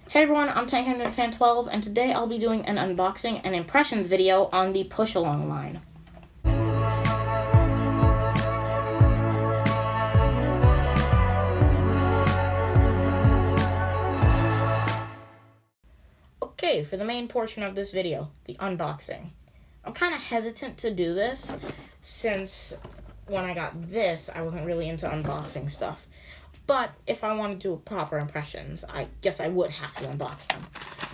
Hey everyone, I'm Fan12, and today I'll be doing an unboxing and impressions video on the push-along line. Okay, for the main portion of this video, the unboxing. I'm kind of hesitant to do this since when I got this, I wasn't really into unboxing stuff. But if I want to do proper impressions, I guess I would have to unbox them.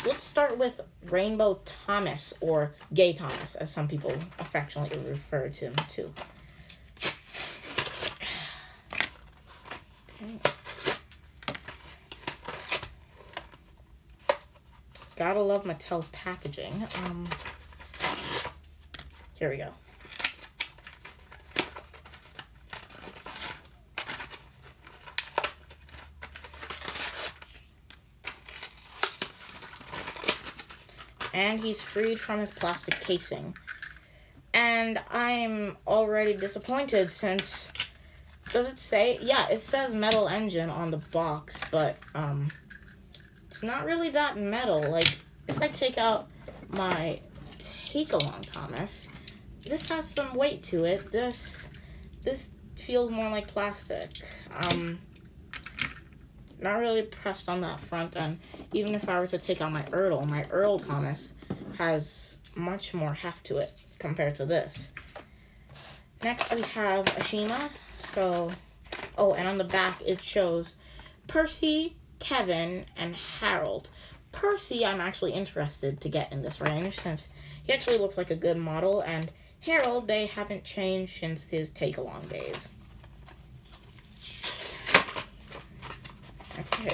So let's start with Rainbow Thomas, or Gay Thomas, as some people affectionately refer to him too. Okay. Gotta love Mattel's packaging. Here we go. And he's freed from his plastic casing. And I'm already disappointed since, does it say? Yeah, it says metal engine on the box, but it's not really that metal. Like, if I take out my take-along Thomas, this has some weight to it. This feels more like plastic. Not really pressed on that front end. Even if I were to take out my ERTL Thomas has much more heft to it compared to this. Next we have Ashima. So, oh, and on the back it shows Percy, Kevin, and Harold. Percy I'm actually interested to get in this range since he actually looks like a good model, and Harold, they haven't changed since his take-along days. Okay,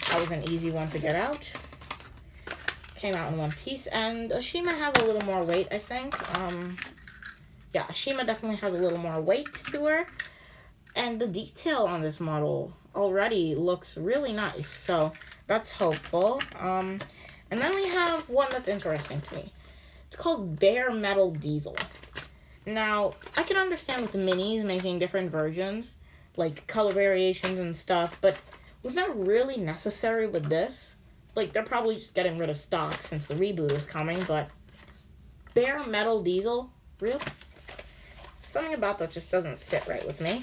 that was an easy one to get out. Came out in one piece, and Ashima has a little more weight, I think. Yeah, Ashima definitely has a little more weight to her, and the detail on this model already looks really nice, so that's hopeful. And then we have one that's interesting to me. It's called Bare Metal Diesel. Now, I can understand with the minis making different versions, like color variations and stuff, but was that really necessary with this? Like, they're probably just getting rid of stock since the reboot is coming, but Bare Metal Diesel? Really? Something about that just doesn't sit right with me.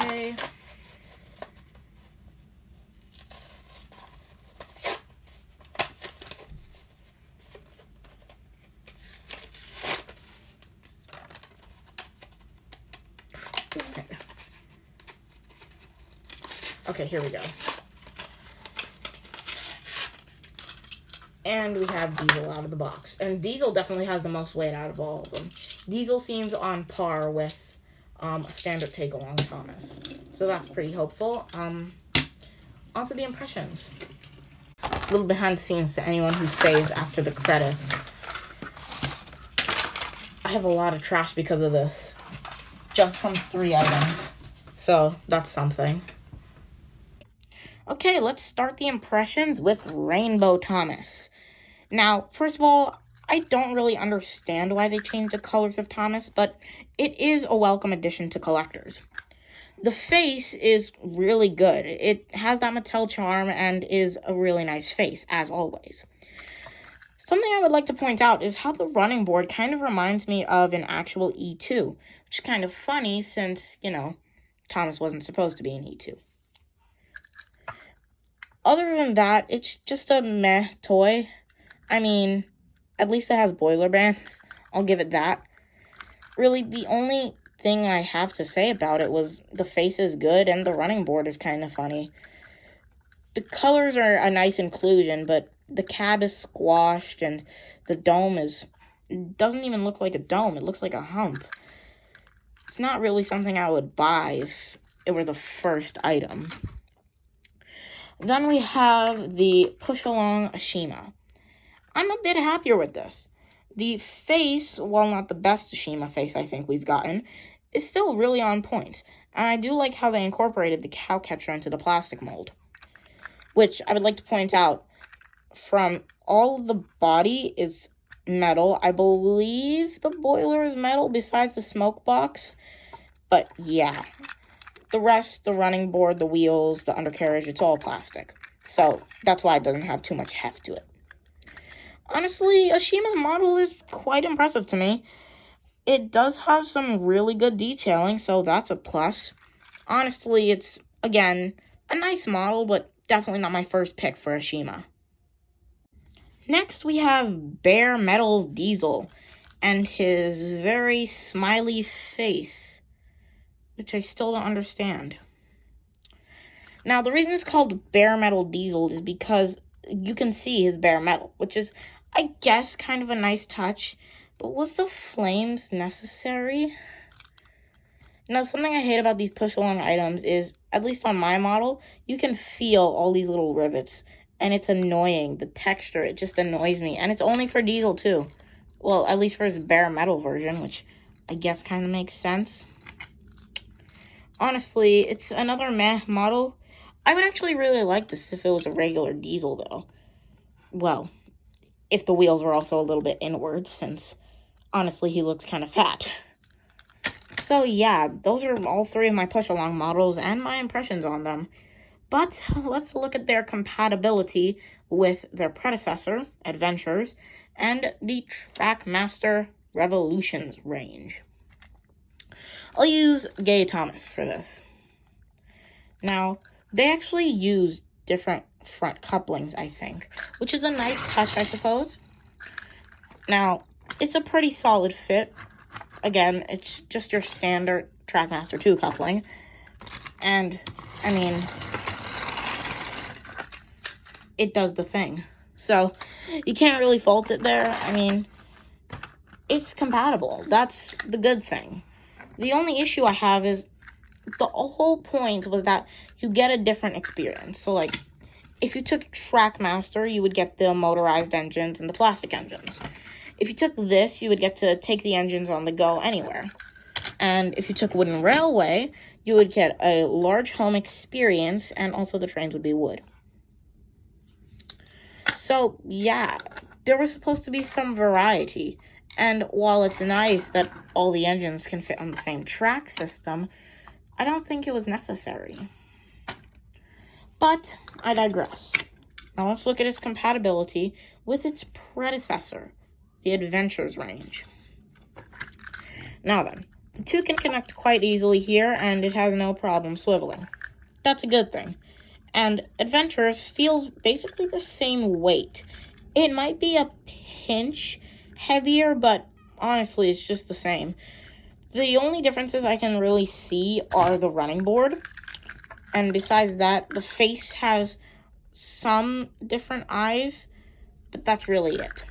Okay. Okay, here we go. And we have Diesel out of the box. And Diesel definitely has the most weight out of all of them. Diesel seems on par with a standard take-along Thomas. So that's pretty hopeful. On to the impressions. A little behind the scenes to anyone who saves after the credits. I have a lot of trash because of this. Just from 3 items. So that's something. Okay, let's start the impressions with Rainbow Thomas. Now, first of all, I don't really understand why they changed the colors of Thomas, but it is a welcome addition to collectors. The face is really good. It has that Mattel charm and is a really nice face, as always. Something I would like to point out is how the running board kind of reminds me of an actual E2, which is kind of funny since, you know, Thomas wasn't supposed to be an E2. Other than that, it's just a meh toy. I mean, at least it has boiler bands. I'll give it that. Really, the only thing I have to say about it was the face is good and the running board is kind of funny. The colors are a nice inclusion, but the cab is squashed and the dome doesn't even look like a dome. It looks like a hump. It's not really something I would buy if it were the first item. Then we have the push-along Ashima. I'm a bit happier with this. The face, while not the best Ashima face I think we've gotten, is still really on point. And I do like how they incorporated the cow catcher into the plastic mold. Which, I would like to point out, from all of the body is metal. I believe the boiler is metal besides the smoke box. But yeah. The rest, the running board, the wheels, the undercarriage, it's all plastic. So that's why it doesn't have too much heft to it. Honestly, Ashima's model is quite impressive to me. It does have some really good detailing, so that's a plus. Honestly, it's, again, a nice model, but definitely not my first pick for Ashima. Next, we have Bare Metal Diesel and his very smiley face, which I still don't understand. Now, the reason it's called Bare Metal Diesel is because you can see his bare metal, which is, I guess, kind of a nice touch. But was the flames necessary? Now, something I hate about these push-along items is, at least on my model, you can feel all these little rivets. And it's annoying. The texture, it just annoys me. And it's only for Diesel, too. Well, at least for his bare metal version, which I guess kind of makes sense. Honestly, it's another meh model. I would actually really like this if it was a regular Diesel, though. Well, if the wheels were also a little bit inward, since, honestly, he looks kind of fat. So, yeah, those are all three of my push-along models and my impressions on them. But let's look at their compatibility with their predecessor, Adventures, and the Trackmaster Revolutions range. I'll use Gay Thomas for this. Now, they actually use different front couplings, I think, which is a nice touch, I suppose. Now, it's a pretty solid fit. Again, it's just your standard Trackmaster 2 coupling. And, I mean, it does the thing. So, you can't really fault it there. I mean, it's compatible. That's the good thing. The only issue I have is the whole point was that you get a different experience. So, like, if you took Trackmaster, you would get the motorized engines and the plastic engines. If you took this, you would get to take the engines on the go anywhere. And if you took Wooden Railway, you would get a large home experience, and also the trains would be wood. So, yeah, there was supposed to be some variety. And while it's nice that all the engines can fit on the same track system, I don't think it was necessary. But I digress. Now let's look at its compatibility with its predecessor, the Adventures range. Now then, the two can connect quite easily here, and it has no problem swiveling. That's a good thing. And Adventures feels basically the same weight. It might be a pinch heavier, but honestly, it's just the same. The only differences I can really see are the running board. And besides that, the face has some different eyes, but that's really it.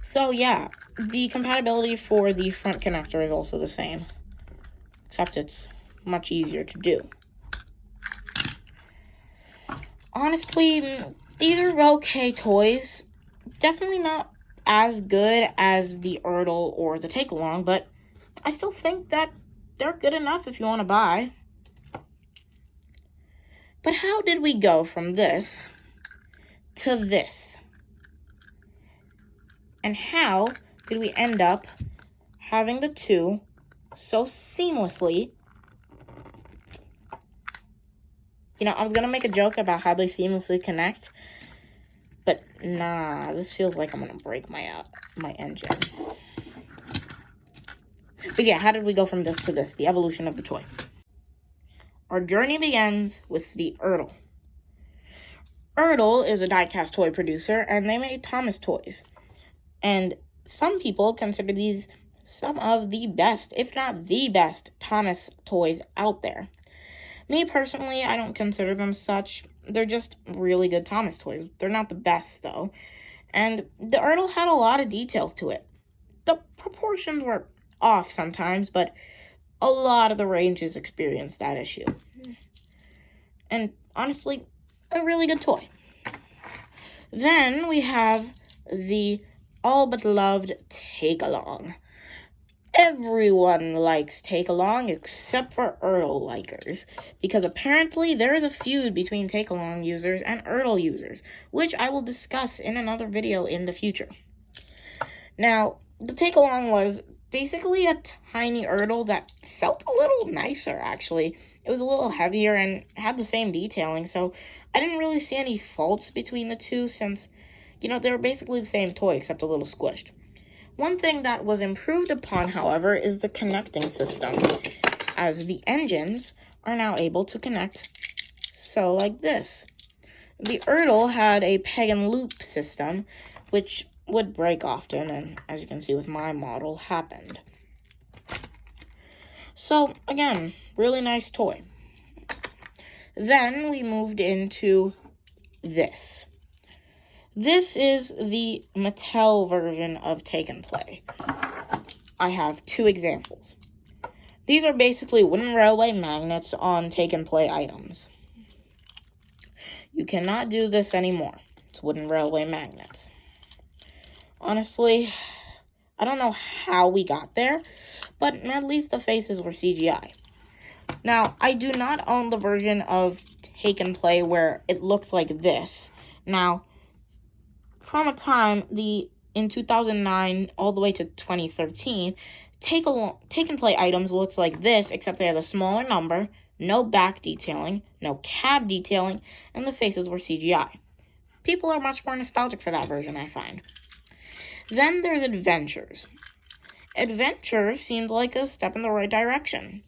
So yeah, the compatibility for the front connector is also the same, except it's much easier to do. Honestly, these are okay toys. Definitely not as good as the ERTL or the Take-Along, but I still think that they're good enough if you want to buy. But how did we go from this to this? And how did we end up having the two so seamlessly? You know, I was going to make a joke about how they seamlessly connect, but nah, this feels like I'm going to break my engine. But yeah, how did we go from this to this? The evolution of the toy. Our journey begins with the ERTL. ERTL is a die-cast toy producer, and they made Thomas toys. And some people consider these some of the best, if not the best, Thomas toys out there. Me, personally, I don't consider them such. They're just really good Thomas toys. They're not the best, though. And the ERTL had a lot of details to it. The proportions were off sometimes, but a lot of the ranges experienced that issue. And honestly, a really good toy. Then we have the all but loved Take-Along. Everyone likes Take-Along except for ERTL likers, because apparently there is a feud between Take-Along users and ERTL users, which I will discuss in another video in the future. Now, the Take-Along was basically a tiny ERTL that felt a little nicer, actually. It was a little heavier and had the same detailing, so I didn't really see any faults between the two since, they were basically the same toy except a little squished. One thing that was improved upon, however, is the connecting system, as the engines are now able to connect so like this. The ERTL had a peg and loop system, which would break often, and as you can see with my model, happened. So, again, really nice toy. Then we moved into this. This is the Mattel version of Take and Play. I have two examples. These are basically wooden railway magnets on Take and Play items. You cannot do this anymore. It's wooden railway magnets. Honestly, I don't know how we got there, but at least the faces were CGI. Now, I do not own the version of Take and Play where it looked like this. Now, from a time, in 2009 all the way to 2013, Take and Play items looked like this, except they had a smaller number, no back detailing, no cab detailing, and the faces were CGI. People are much more nostalgic for that version, I find. Then there's Adventures. Adventures seemed like a step in the right direction.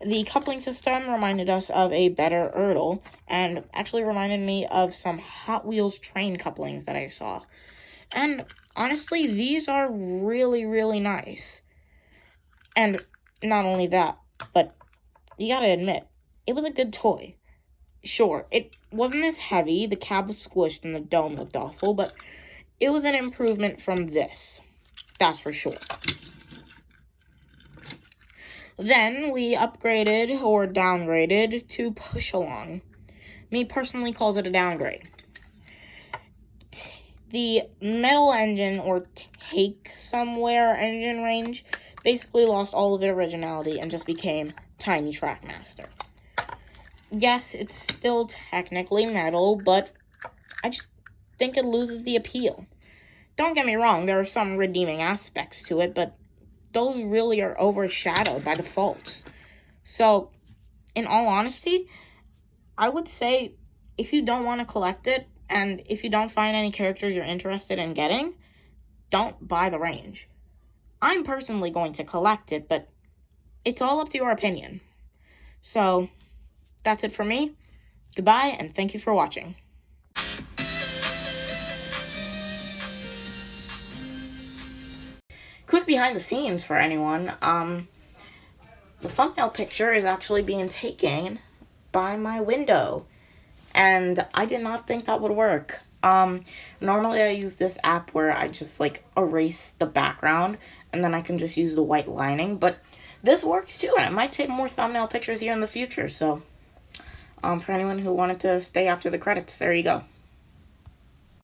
The coupling system reminded us of a better ERTL, and actually reminded me of some Hot Wheels train couplings that I saw. And honestly, these are really, really nice. And not only that, but you gotta admit, it was a good toy. Sure, it wasn't as heavy, the cab was squished and the dome looked awful, but it was an improvement from this. That's for sure. Then we upgraded or downgraded to Push Along. Me personally calls it a downgrade. The metal engine or Take Somewhere engine range basically lost all of its originality and just became Tiny Trackmaster. Yes, it's still technically metal, but I just think it loses the appeal. Don't get me wrong, there are some redeeming aspects to it, but those really are overshadowed by the faults. So, in all honesty, I would say if you don't want to collect it, and if you don't find any characters you're interested in getting, don't buy the range. I'm personally going to collect it, but it's all up to your opinion. So, that's it for me. Goodbye, and thank you for watching. Quick behind the scenes for anyone. The thumbnail picture is actually being taken by my window, and I did not think that would work. Normally I use this app where I just erase the background and then I can just use the white lining, but this works too, and I might take more thumbnail pictures here in the future. So for anyone who wanted to stay after the credits, there you go.